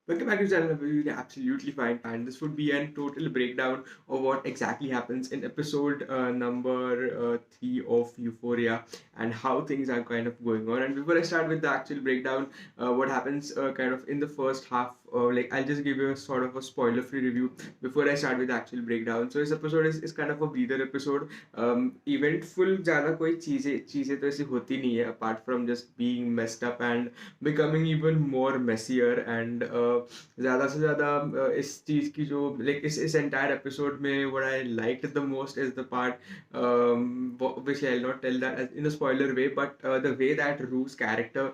Welcome back to the channel. We're absolutely fine, and this would be a total breakdown of what exactly happens in episode number 3 of Euphoria and how things are kind of going on. And before I start with the actual breakdown, what happens kind of in the first half, like I'll just give you a sort of a spoiler-free review before I start with the actual breakdown. So this episode is kind of a breather episode. Eventful ज़्यादा कोई चीज़ें तो ऐसी होती नहीं है apart from just being messed up and becoming even more messier and ज़्यादा से ज़्यादा इस चीज़ की जो लाइक इस entire episode में what I liked the most is the part which I'll not tell that in a spoiler way, but the way that Rue's character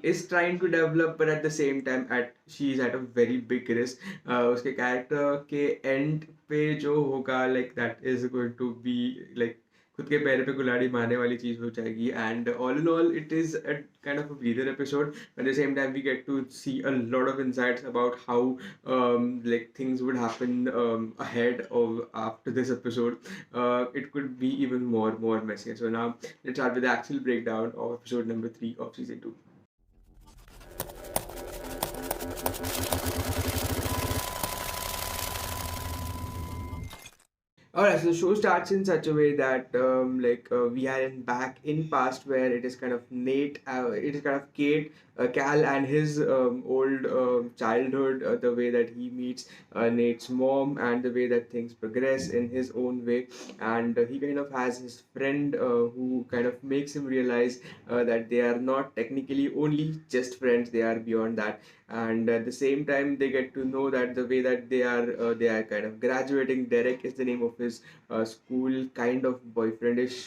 is trying to develop, but at the same time she's at a very big risk. उसके character के end पे जो होगा like that is going to be like खुद के पैर पे कुल्हाड़ी मारने वाली चीज हो जाएगी and all in all it is a kind of a breather episode. At the same time, we get to see a lot of insights about how like things would happen ahead of after this episode. It could be even more messier. So now let's start with the actual breakdown of episode number 3 of season 2. Alright, so the show starts in such a way that we are back in past where it is kind of it is kind of Kate, Cal and his old childhood, the way that he meets Nate's mom and the way that things progress in his own way, and he kind of has his friend who kind of makes him realize that they are not technically only just friends; they are beyond that. And at the same time, they get to know that the way that they are kind of graduating. Derek is the name of his school kind of boyfriendish,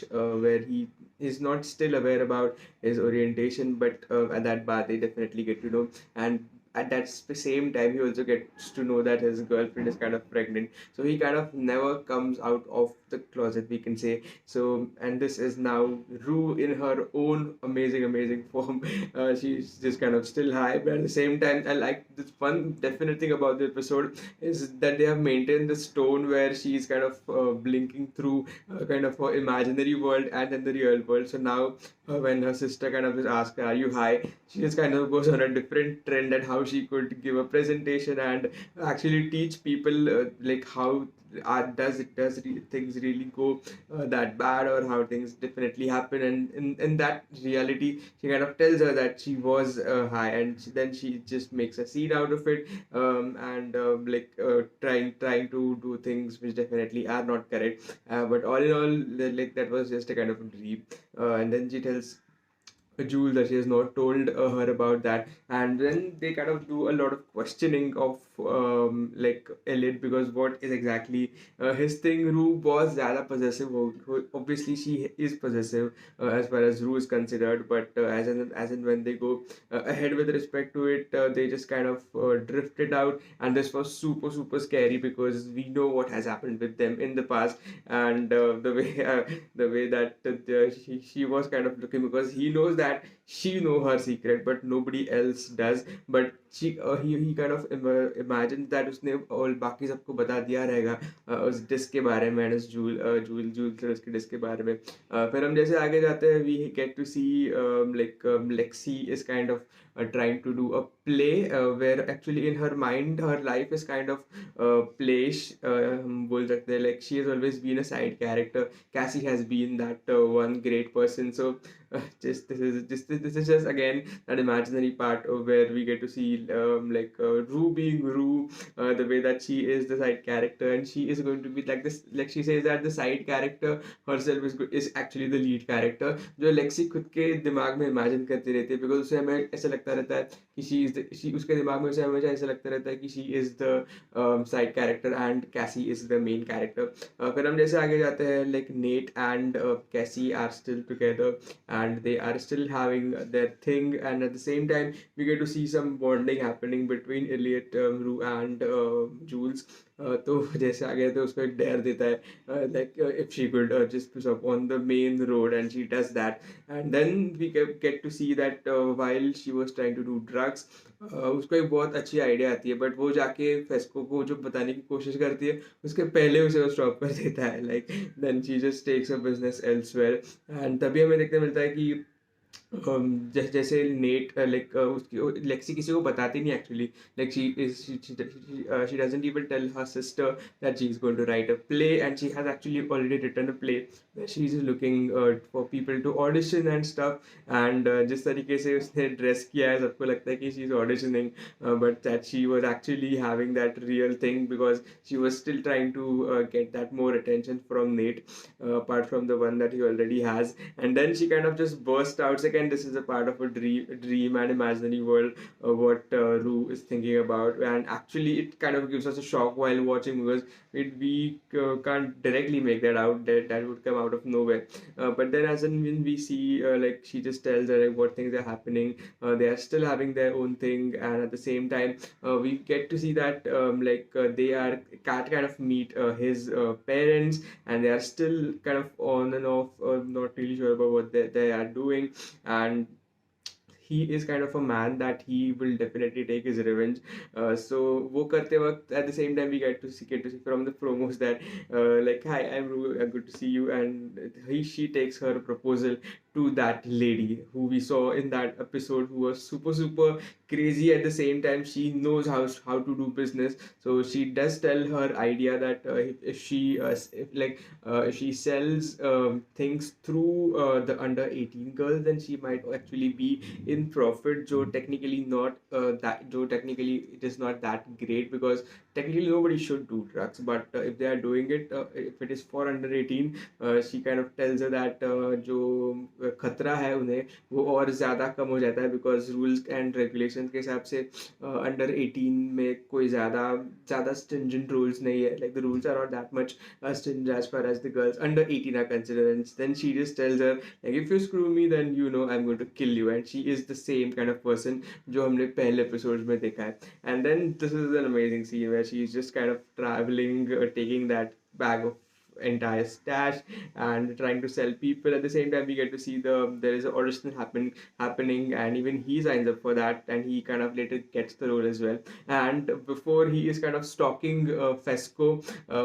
where he is not still aware about his orientation, but at that bar they definitely get to know. And at that same time, he also gets to know that his girlfriend is kind of pregnant. So he kind of never comes out of the closet, we can say. So, and this is now Rue in her own amazing form. She's just kind of still high, but at the same time, I like this one definite thing about the episode is that they have maintained this tone where she's kind of blinking through kind of her imaginary world and then the real world. So now, when her sister kind of just asks, "Are you high?" she just kind of goes on a different trend and how she could give a presentation and actually teach people like how things really go that bad or how things definitely happen, and in that reality she kind of tells her that she was high, and then she just makes a scene out of it, and trying to do things which definitely are not correct, but all in all like that was just a kind of a dream, and then she tells Jules that she has not told her about that, and then they kind of do a lot of questioning of like Elliot, because what is exactly his thing. Rue was ज़्यादा possessive. Obviously, she is possessive as far as Rue is considered, but as in when they go ahead with respect to it, they just kind of drifted out, and this was super scary because we know what has happened with them in the past, and the way that she was kind of looking, because he knows that she know her secret but nobody else does, but he kind of imagines that उसने और बाकी सबको बता दिया रहेगा उस disc के बारे में, उस जूल से उसके डिस्क के बारे में. फिर हम जैसे आगे जाते हैं, we get to see Lexi is kind of trying to do a play where actually in her mind her life is kind of playish, हम बोल सकते हैं. Like she has always been a side character. Cassie has been that one great person. So this is just again that imaginary part of where we get to see Rue being Rue, the way that she is the side character, and she is going to be like this. Like she says that the side character herself is actually the lead character, जो Lexi खुद के दिमाग में imagine करती रहती है, because उसे हमें ऐसा लगता रहता है कि शी उसके दिमाग में उसे हमेशा ऐसा लगता रहता है कि she is the side character and Cassie is the main character. फिर हम जैसे आगे जाते हैं, like Nate and Cassie are still together and they are still having their thing, and at the same time we get to see some bonding happening between Elliot, Rue and Jules. तो जैसे आगे तो उसको एक dare देता है, like if she could just push up on the main road, and she does that, and then we get to see that while she was trying to do drugs, उसको एक बहुत अच्छी आइडिया आती है, but वो जाके FESCO को जो बताने की कोशिश करती है उसके पहले उसे वो स्टॉप कर देता है, like then she just takes a business elsewhere, and तभी हमें देखने मिलता है कि जैसे नेट लाइक उसकी लेक्सी किसी को बताती नहीं actually, like she doesn't even tell her sister that she is going to write a play, and she has actually already written a play where she is looking for people to audition and stuff. And जिस तरीके से उसने dress किया है सबको लगता है कि she is auditioning, but that she was actually having that real thing because she was still trying to get that more attention from Nate, apart from the one that he already has. And then she kind of just burst out. Again, this is a part of a dream and imaginary world, what Rue is thinking about. And actually, it kind of gives us a shock while watching because we can't directly make that out. That would come out of nowhere. But then, as in when we see, like she just tells her like, what things are happening, they are still having their own thing, and at the same time, we get to see that they are can't kind of meet his parents, and they are still kind of on and off, not really sure about what they are doing. And he is kind of a man that he will definitely take his revenge. So वो करते वक्त at the same time we get to see from the promos that like, hi, I'm Ru, good to see you. And she takes her proposal to that lady who we saw in that episode, who was super crazy. At the same time, she knows how to do business. So she does tell her idea that if she if she sells things through the under 18 girls, then she might actually be in profit. जो technically not that जो technically it is not that great, because technically nobody should do drugs, but if they are doing it, if it is for under 18, she kind of tells her that जो खतरा है उन्हें वो और ज़्यादा कम हो जाता है, बिकॉज रूल्स एंड रेगुलेशन के हिसाब से अंडर 18 में कोई ज़्यादा ज़्यादा स्ट्रिंजेंट रूल्स नहीं है. Like the rules are not that much stringent as far as the girls under 18 are considered. And then she just tells her like, if you screw me, then you know I'm going to kill you. And she is the same kind of person जो हमने पहले episodes में देखा है. And then this is an amazing scene where she is just kind of traveling, taking that bag of entire stash and trying to sell people. At the same time, we get to see there is an audition happening, and even he signs up for that, and he kind of later gets the role as well. And before he is kind of stalking Fesco,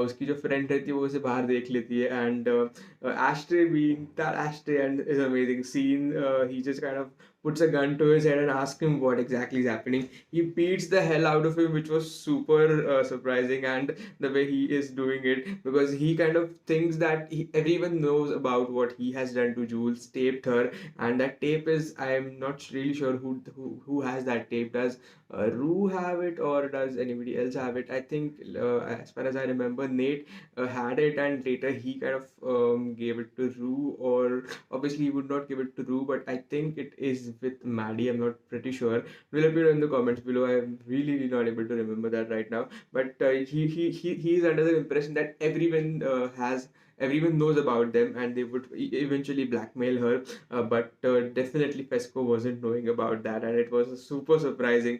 उसकी जो friend रहती है वो उसे बाहर देख लेती है. And Ashtray, being that Ashtray, and is an amazing scene. He just kind of puts a gun to his head and asks him what exactly is happening. He beats the hell out of him, which was super surprising. And the way he is doing it, because he kind of thinks that everyone knows about what he has done to Jules, taped her. And that tape is, I'm not really sure who has that tape. Does Rue have it, or does anybody else have it? I think as far as I remember, Nate had it, and later he kind of gave it to Rue, or obviously he would not give it to Rue, but I think it is with Maddie. I'm not pretty sure. Do let me know in the comments below. I'm really not able to remember that right now. But he is under the impression that everyone knows about them, and they would eventually blackmail her. But definitely Fesco wasn't knowing about that, and it was super surprising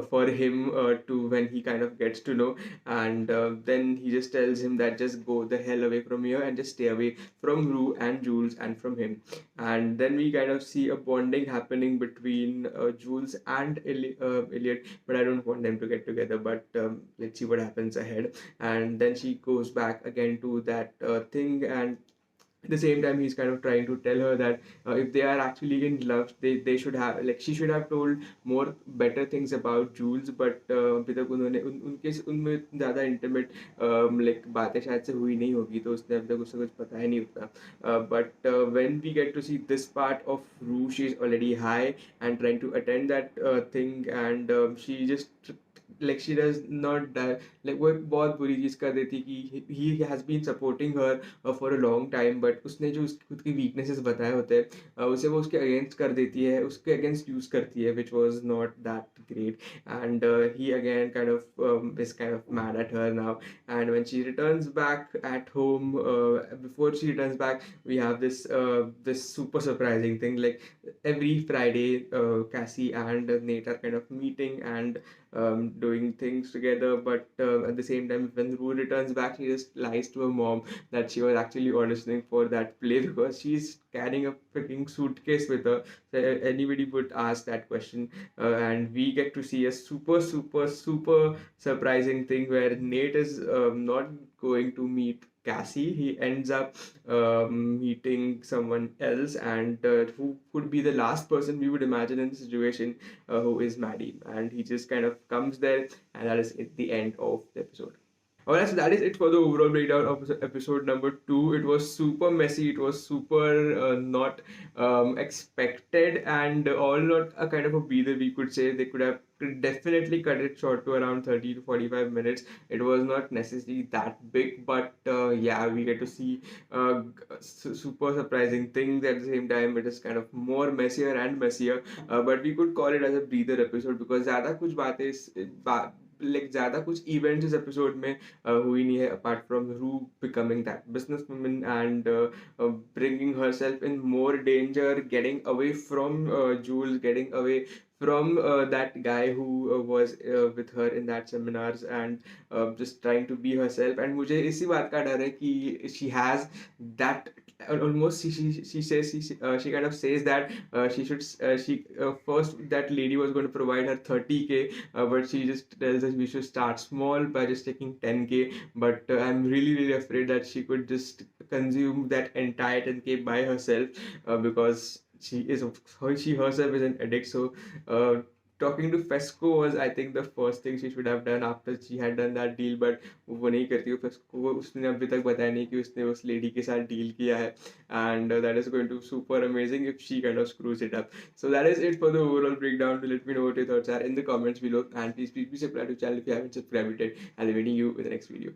for him to when he kind of gets to know. And then he just tells him that just go the hell away from here and just stay away from Rue and Jules and from him. And then we kind of see a bonding happening between Jules and Elliot, but I don't want them to get together. But let's see what happens ahead. And then she goes back again to that thing, and at the same time he's kind of trying to tell her that if they are actually in love, they should have, like, she should have told more better things about Jules. But अभी तक उन्होंने उनके उनमें ज़्यादा intimate like बातें शायद से हुई नहीं होगी, तो उसने अभी तक उससे कुछ पता ही नहीं होता. But when we get to see this part of Rue, she's already high and trying to attend that thing. And she just like she does not die. like वो एक बहुत बुरी चीज़ कर देती कि he has been supporting her for a long time, but उसने जो उसकी खुद की weaknesses बताए होते हैं उसे वो उसके against कर देती है, उसके against use करती है, which was not that great. And he again kind of is kind of mad at her now. And when she returns back at home, before she returns back, we have this super surprising thing. Like every Friday, Cassie and Nate are kind of meeting and doing things together. But at the same time, when Rue returns back, she just lies to her mom that she was actually auditioning for that play because she's carrying a freaking suitcase with her. So anybody would ask that question. And we get to see a super surprising thing where Nate is not going to meet Cassie. He ends up meeting someone else, and who could be the last person we would imagine in the situation, who is Maddie. And he just kind of comes there, and that is at the end of the episode. Alright, so that is it for the overall breakdown of episode number 2. It was super messy, it was super not expected, and all not a kind of a breather, we could say. They could definitely cut it short to around 30 to 45 minutes. It was not necessarily that big, but yeah, we get to see super surprising things. At the same time, it is kind of more messier and messier, but we could call it as a breather episode because ज़्यादा कुछ ज़्यादा कुछ events इस episode में हुई नहीं है, apart from Rue becoming that businesswoman and bringing herself in more danger, getting away from Jules, getting away from that guy who was with her in that seminars, and just trying to be herself. And मुझे इसी बात का डर है कि she has that almost she kind of says that she first that lady was going to provide her 30K, but she just tells us we should start small by just taking 10K. But I'm really afraid that she could just consume that entire 10K by herself, because she herself is an addict. So talking to Fesco was, I think, the first thing she should have done after she had done that deal, but वो नहीं करती है Fesco को. उसने अभी तक बताया नहीं कि उसने उस lady के साथ deal किया है, and that is going to be super amazing if she kind of screws it up. So that is it for the overall breakdown. Let me know what your thoughts are in the comments below, and please subscribe to the channel if you haven't subscribed yet. I'll be meeting you in the next video.